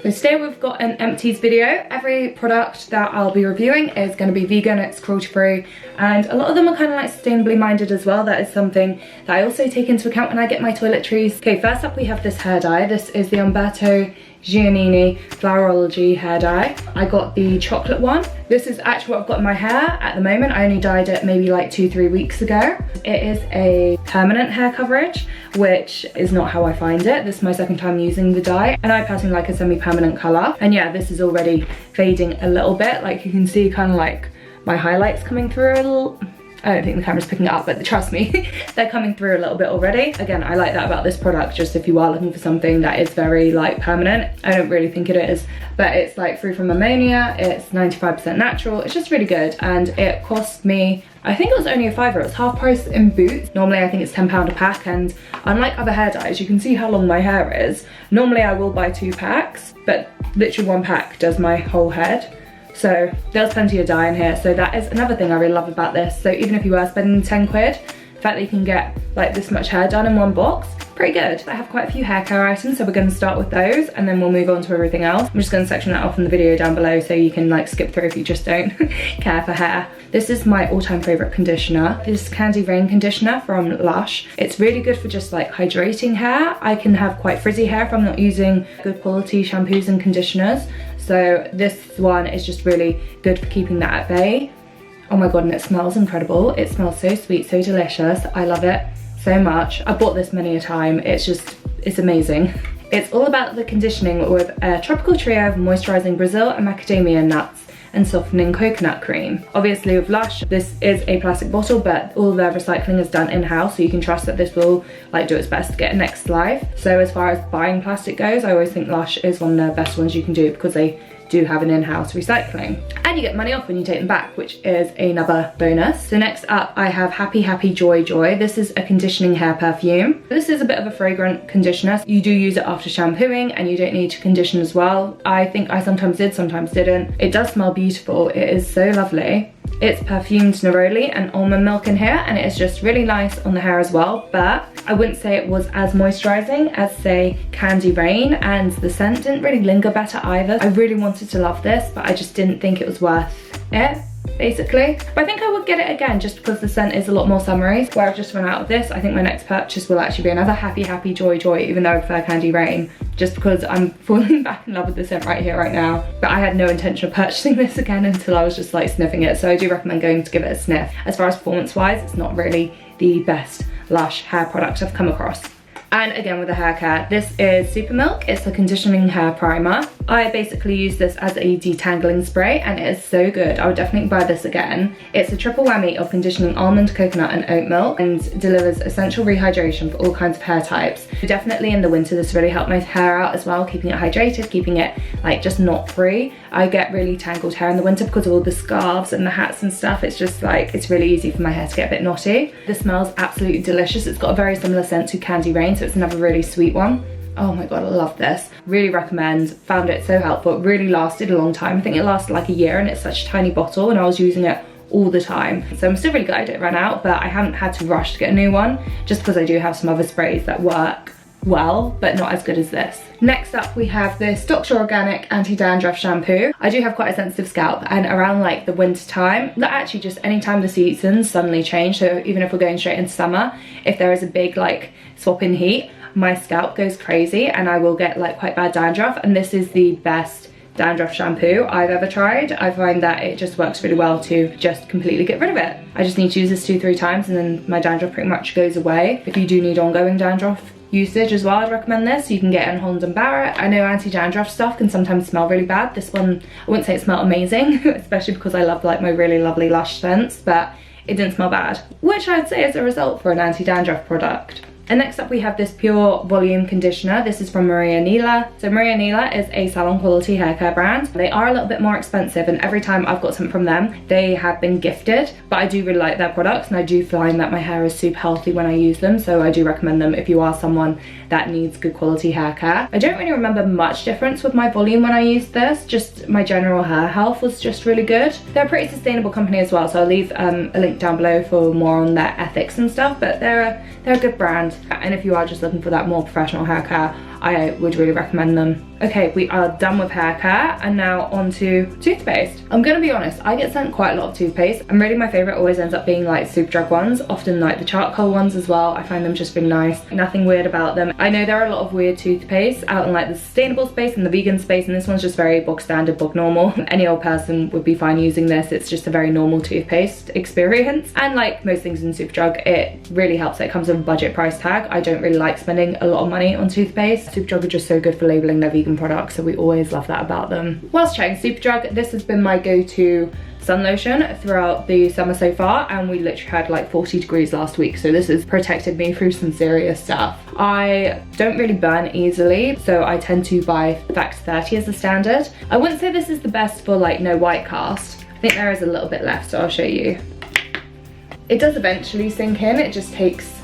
So today we've got an empties video. Every product that I'll be reviewing is going to be vegan, it's cruelty-free, and a lot of them are kind of like sustainably minded as well. That is something that I also take into account when I get my toiletries. Okay, first up we have this hair dye. This is the Umberto Giannini Florology hair dye. I got the chocolate one. This is actually what I've got in my hair at the moment. I only dyed it maybe like 2-3 weeks ago. It is a permanent hair coverage, which is not how I find it. This is my second time using the dye, and I personally like a semi-permanent colour. And yeah, this is already fading a little bit. Like you can see kind of like my highlights coming through a little. I don't think the camera's picking it up, but trust me, they're coming through a little bit already. Again, I like that about this product, just if you are looking for something that is very like permanent. I don't really think it is, but it's like free from ammonia, it's 95% natural, it's just really good. And it cost me, I think it was only a £5, it was half price in Boots. Normally I think it's £10 a pack, and unlike other hair dyes, you can see how long my hair is. Normally I will buy 2 packs, but literally 1 pack does my whole head. So there's plenty of dye in here, so that is another thing I really love about this. So even if you were spending 10 quid, the fact that you can get like this much hair done in one box, pretty good. I have quite a few hair care items, so we're going to start with those and then we'll move on to everything else. I'm just going to section that off in the video down below so you can like skip through if you just don't care for hair. This is my all-time favourite conditioner. This Candy Rain conditioner from Lush. It's really good for just like hydrating hair. I can have quite frizzy hair if I'm not using good quality shampoos and conditioners. So this one is just really good for keeping that at bay. Oh my god, and it smells incredible. It smells so sweet, so delicious. I love it so much. I bought this many a time. It's amazing. It's all about the conditioning with a tropical trio of moisturising Brazil and macadamia nuts and softening coconut cream. Obviously with Lush, this is a plastic bottle, but all their recycling is done in-house, so you can trust that this will like do its best to get next life. So as far as buying plastic goes, I always think Lush is one of the best ones you can do because they do have an in-house recycling. And you get money off when you take them back, which is another bonus. So next up I have Happy Happy Joy Joy. This is a conditioning hair perfume. This is a bit of a fragrant conditioner. You do use it after shampooing and you don't need to condition as well. I think I sometimes did, sometimes didn't. It does smell beautiful. It is so lovely. It's perfumed neroli and almond milk in here, and it is just really nice on the hair as well, but I wouldn't say it was as moisturising as say Candy Rain, and the scent didn't really linger better either. I really wanted to love this, but I just didn't think it was worth it, basically. But I think I would get it again just because the scent is a lot more summery. Where I've just run out of this, I think my next purchase will actually be another Happy Happy Joy Joy, even though I prefer Candy Rain, just because I'm falling back in love with the scent right here, right now. But I had no intention of purchasing this again until I was just like sniffing it, so I do recommend going to give it a sniff. As far as performance wise, it's not really the best Lush hair product I've come across. And again with the hair care, this is Super Milk. It's a conditioning hair primer. I basically use this as a detangling spray and it is so good. I would definitely buy this again. It's a triple whammy of conditioning almond, coconut and oat milk, and delivers essential rehydration for all kinds of hair types. Definitely in the winter this really helped my hair out as well, keeping it hydrated, keeping it like just knot free. I get really tangled hair in the winter because of all the scarves and the hats and stuff. It's just like, it's really easy for my hair to get a bit knotty. This smells absolutely delicious. It's got a very similar scent to Candy Rain, so it's another really sweet one. Oh my god, I love this. Really recommend. Found it so helpful. It really lasted a long time. I think it lasted like a year, and it's such a tiny bottle and I was using it all the time. So I'm still really glad it ran out, but I haven't had to rush to get a new one just because I do have some other sprays that work well, but not as good as this. Next up we have this Dr. Organic Anti-Dandruff Shampoo. I do have quite a sensitive scalp, and around like the winter time, actually just any time the seasons suddenly change, so even if we're going straight into summer, if there is a big like swap in heat, my scalp goes crazy and I will get like quite bad dandruff, and this is the best dandruff shampoo I've ever tried. I find that it just works really well to just completely get rid of it. I just need to use this 2-3 times and then my dandruff pretty much goes away. If you do need ongoing dandruff usage as well, I'd recommend this. You can get it in Holland & Barrett. I know anti-dandruff stuff can sometimes smell really bad. This one, I wouldn't say it smelled amazing, especially because I love like my really lovely Lush scents, but it didn't smell bad, which I'd say is a result for an anti-dandruff product. And next up we have this Pure Volume Conditioner. This is from Maria Nila. So Maria Nila is a salon quality hair care brand. They are a little bit more expensive, and every time I've got something from them, they have been gifted. But I do really like their products, and I do find that my hair is super healthy when I use them, so I do recommend them if you are someone that needs good quality hair care. I don't really remember much difference with my volume when I used this, just my general hair health was just really good. They're a pretty sustainable company as well, so I'll leave a link down below for more on their ethics and stuff, but they're a good brand. And if you are just looking for that more professional hair care, I would really recommend them. Okay, we are done with hair care and now on to toothpaste. I'm gonna be honest, I get sent quite a lot of toothpaste and really my favorite always ends up being like Superdrug ones, often like the charcoal ones as well. I find them just really nice, nothing weird about them. I know there are a lot of weird toothpaste out in like the sustainable space and the vegan space, and this one's just very bog standard, bog normal. Any old person would be fine using this. It's just a very normal toothpaste experience, and like most things in Superdrug, it really helps that it comes with a budget price tag. I don't really like spending a lot of money on toothpaste. Superdrug are just so good for labeling their vegan products, so we always love that about them. Whilst trying Superdrug, this has been my go-to sun lotion throughout the summer so far, and we literally had like 40 degrees last week, so this has protected me through some serious stuff. I don't really burn easily, so I tend to buy Factor 30 as a standard. I wouldn't say this is the best for like no white cast. I think there is a little bit left, so I'll show you. It does eventually sink in, it just takes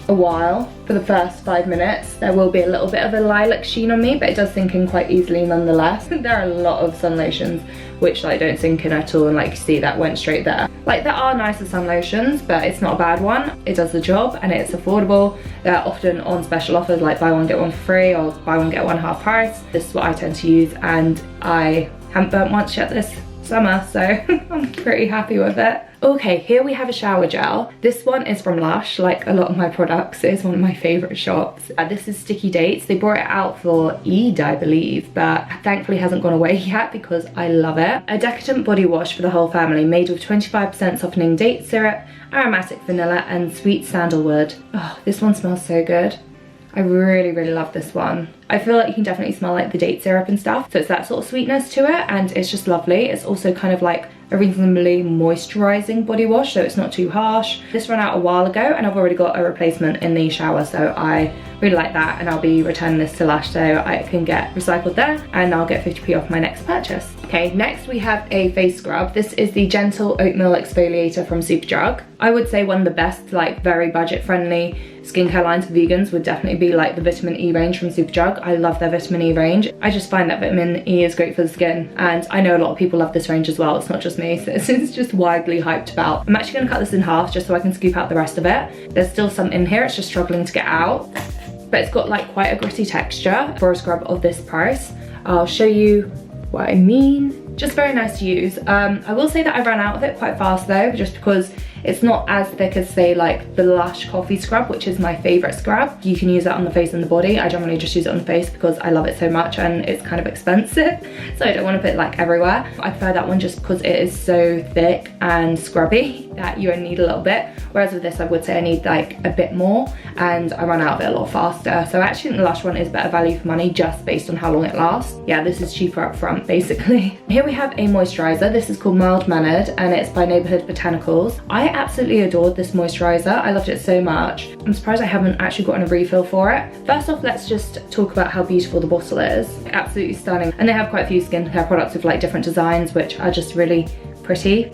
a while. For the first 5 minutes there will be a little bit of a lilac sheen on me, but it does sink in quite easily nonetheless. There are a lot of sun lotions which like don't sink in at all, and like you see that went straight there. Like there are nicer sun lotions, but it's not a bad one. It does the job and it's affordable. They're often on special offers like buy one get one for free or buy one get one half price. This is what I tend to use and I haven't burnt once yet this summer, so I'm pretty happy with it. Okay, here we have a shower gel. This one is from Lush, like a lot of my products. It's one of my favorite shops. This is Sticky Dates. They brought it out for Eid, I believe, but thankfully hasn't gone away yet because I love it. A decadent body wash for the whole family, made with 25% softening date syrup, aromatic vanilla, and sweet sandalwood. Oh, this one smells so good. I really, really love this one. I feel like you can definitely smell like the date syrup and stuff, so it's that sort of sweetness to it, and it's just lovely. It's also kind of like a reasonably moisturizing body wash, so it's not too harsh. This ran out a while ago and I've already got a replacement in the shower, so I really like that, and I'll be returning this to Lush so I can get recycled there and I'll get 50p off my next purchase. Okay, next we have a face scrub. This is the Gentle Oatmeal Exfoliator from Superdrug. I would say one of the best, like very budget friendly skincare lines for vegans would definitely be like the vitamin E range from Superdrug. I love their vitamin E range. I just find that vitamin E is great for the skin, and I know a lot of people love this range as well. It's not just me, so it's just widely hyped about. I'm actually gonna cut this in half just so I can scoop out the rest of it. There's still some in here, it's just struggling to get out, but it's got like quite a gritty texture for a scrub of this price. I'll show you what I mean. Just very nice to use. I will say that I ran out of it quite fast though, just because it's not as thick as say like the Lush coffee scrub, which is my favorite scrub. You can use that on the face and the body. I generally just use it on the face because I love it so much and it's kind of expensive, so I don't want to put it like everywhere. I prefer that one just because it is so thick and scrubby that you only need a little bit, whereas with this I would say I need like a bit more, and I run out of it a lot faster. So I actually think the Lush one is better value for money just based on how long it lasts. Yeah, this is cheaper up front basically. Here we have a moisturizer. This is called Mild Mannered and it's by Neighborhood Botanicals. I absolutely adored this moisturizer. I loved it so much. I'm surprised I haven't actually gotten a refill for it. First off, let's just talk about how beautiful the bottle is. Absolutely stunning. And they have quite a few skincare products with like different designs which are just really pretty.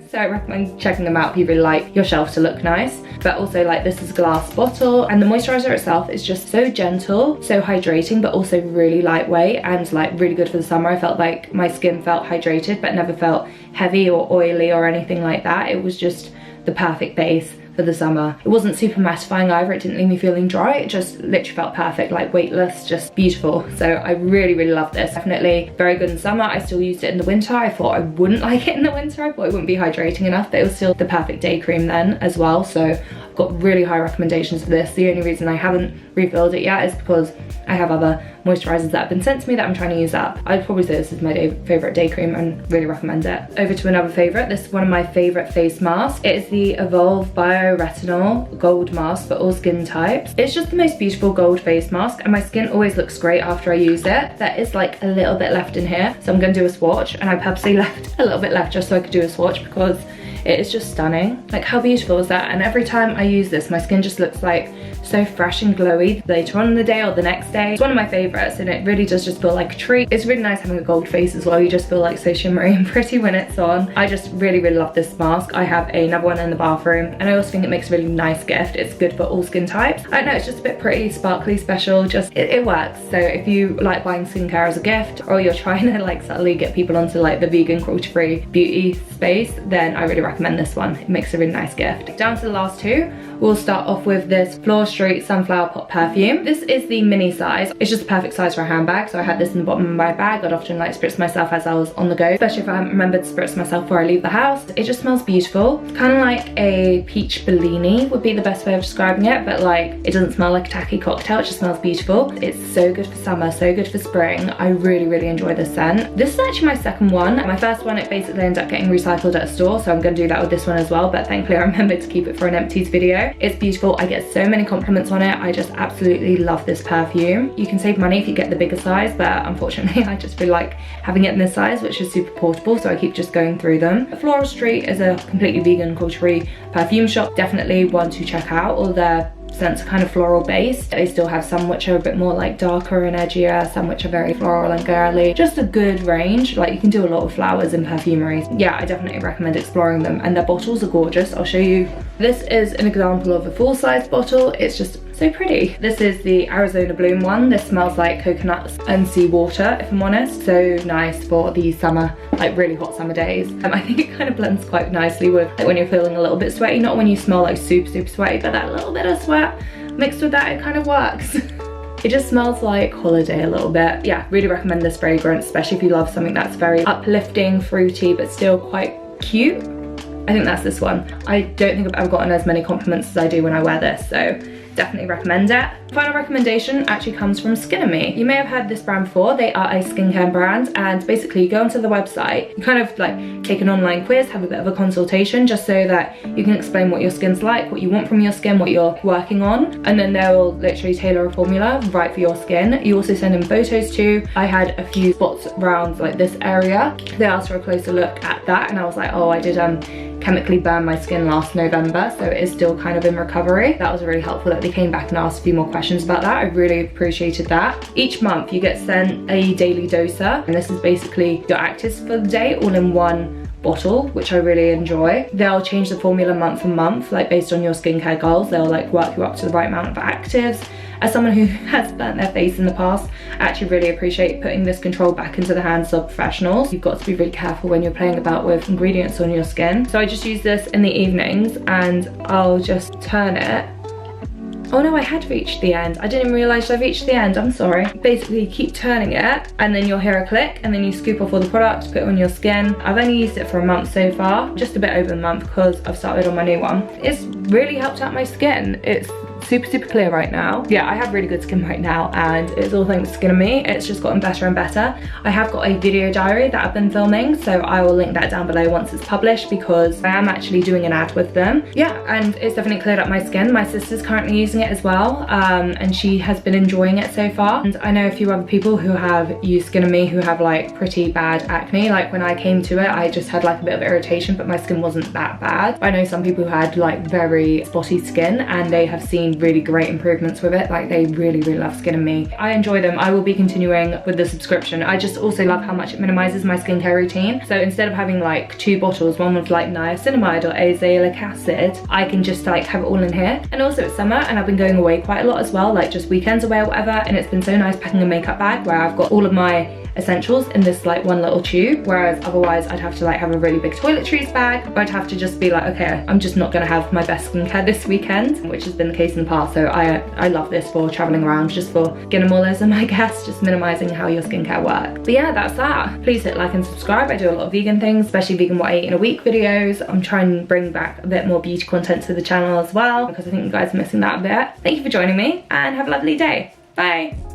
So I recommend checking them out if you really like your shelf to look nice. But also like this is a glass bottle, and the moisturizer itself is just so gentle, so hydrating, but also really lightweight and like really good for the summer. I felt like my skin felt hydrated but never felt heavy or oily or anything like that. It was just the perfect base for the summer. It wasn't super mattifying either. It didn't leave me feeling dry. It just literally felt perfect, like weightless, just beautiful. So I really, really love this. Definitely very good in summer. I still used it in the winter. I thought I wouldn't like it in the winter. I thought it wouldn't be hydrating enough, but it was still the perfect day cream then as well. So I've got really high recommendations for this. The only reason I haven't refilled it yet is because I have other moisturizers that have been sent to me that I'm trying to use up. I'd probably say this is my favorite day cream and really recommend it. Over to another favorite. This is one of my favorite face masks. It is the Evolve Bio Retinol Gold Mask for all skin types. It's just the most beautiful gold face mask, and my skin always looks great after I use it. There is like a little bit left in here, so I'm gonna do a swatch, and I purposely left a little bit left just so I could do a swatch because it is just stunning. Like how beautiful is that? And every time I use this, my skin just looks like so fresh and glowy later on in the day or the next day. It's one of my favorites and it really does just feel like a treat. It's really nice having a gold face as well. You just feel like so shimmery and pretty when it's on. I just really, really love this mask. I have another one in the bathroom and I also think it makes a really nice gift. It's good for all skin types. I don't know, it's just a bit pretty, sparkly, special, just it works. So if you like buying skincare as a gift, or you're trying to like subtly get people onto like the vegan cruelty-free beauty space, then I really recommend this one. It makes a really nice gift. Down to the last two. we'll start off with this Floral Street Sunflower Pot perfume. This is the mini size. It's just the perfect size for a handbag, so I had this in the bottom of my bag. I'd often like spritz myself as I was on the go, especially if I haven't remembered to spritz myself before I leave the house. It just smells beautiful. It's kind of like a peach Bellini would be the best way of describing it, but like it doesn't smell like a tacky cocktail, it just smells beautiful. It's so good for summer, so good for spring. I really enjoy this scent. This is actually my second one. My first one, it basically ended up getting recycled at a store, so I'm gonna do that with this one as well, but thankfully I remembered to keep it for an empties video. It's beautiful. I get so many compliments on it. I just absolutely love this perfume. You can save money if you get the bigger size, but unfortunately I just feel like having it in this size, which is super portable, so I keep just going through them. Floral Street is a completely vegan, cruelty-free perfume shop. Definitely one to check out. All their scents are kind of floral based. They still have some which are a bit more like darker and edgier, some which are very floral and girly. Just a good range. Like you can do a lot of flowers in perfumery. Yeah, I definitely recommend exploring them, and their bottles are gorgeous. I'll show you. This is an example of a full-size bottle. It's just so pretty. This is the Arizona Bloom one. This smells like coconuts and seawater, if I'm honest. So nice for the summer, like really hot summer days. I think it kind of blends quite nicely with like when you're feeling a little bit sweaty, not when you smell like super sweaty, but that little bit of sweat mixed with that, it kind of works. It just smells like holiday a little bit. Yeah, really recommend this fragrance, especially if you love something that's very uplifting, fruity, but still quite cute. I think that's this one. I don't think I've ever gotten as many compliments as I do when I wear this, so definitely recommend it. Final recommendation actually comes from Skin and Me. You may have heard this brand before. They are a skincare brand, and basically you go onto the website, you kind of like take an online quiz, have a bit of a consultation just so that you can explain what your skin's like, what you want from your skin, what you're working on, and then they'll literally tailor a formula right for your skin. You also send in photos too. I had a few spots around like this area. They asked for a closer look at that, and I was like, oh, I did chemically burn my skin last November, so it is still kind of in recovery. That was really helpful that they came back and asked a few more questions about that. I really appreciated that. Each month you get sent a daily doser, and this is basically your actives for the day all in one bottle, which I really enjoy. They'll change the formula month to month, like based on your skincare goals. They'll like work you up to the right amount of actives. As someone who has burnt their face in the past, I actually really appreciate putting this control back into the hands of professionals. You've got to be really careful when you're playing about with ingredients on your skin. So I just use this in the evenings, and I'll just turn it. Oh no, I had reached the end. I didn't even realise I've reached the end, I'm sorry. Basically, you keep turning it, and then you'll hear a click, and then you scoop off all the product, put it on your skin. I've only used it for a month so far, just a bit over a month because I've started on my new one. It's really helped out my skin. It's super clear right now. Yeah, I have really good skin right now, and it's all thanks to Skin and Me. It's just gotten better and better. I have got a video diary that I've been filming, so I will link that down below once it's published, because I am actually doing an ad with them. Yeah, and it's definitely cleared up my skin. My sister's currently using it as well, and she has been enjoying it so far. And I know a few other people who have used Skin and Me who have like pretty bad acne. Like when I came to it, I just had like a bit of irritation, but my skin wasn't that bad. I know some people who had like very spotty skin, and they have seen really great improvements with it. Like they really love Skin and Me. I enjoy them. I will be continuing with the subscription. I just also love how much it minimizes my skincare routine. So instead of having like 2 bottles, one with like niacinamide or azelaic acid, I can just like have it all in here. And also it's summer, and I've been going away quite a lot as well, like just weekends away or whatever, and it's been so nice packing a makeup bag where I've got all of my essentials in this like one little tube, whereas otherwise I'd have to like have a really big toiletries bag, or I'd have to just be like, okay, I'm just not gonna have my best skincare this weekend, which has been the case in the past. So I love this for traveling around, just for minimalism, I guess, just minimizing how your skincare works. But yeah, that's that. Please hit like and subscribe. I do a lot of vegan things, especially vegan what I eat in a week videos. I'm trying to bring back a bit more beauty content to the channel as well, because I think you guys are missing that a bit. Thank you for joining me, and have a lovely day. Bye.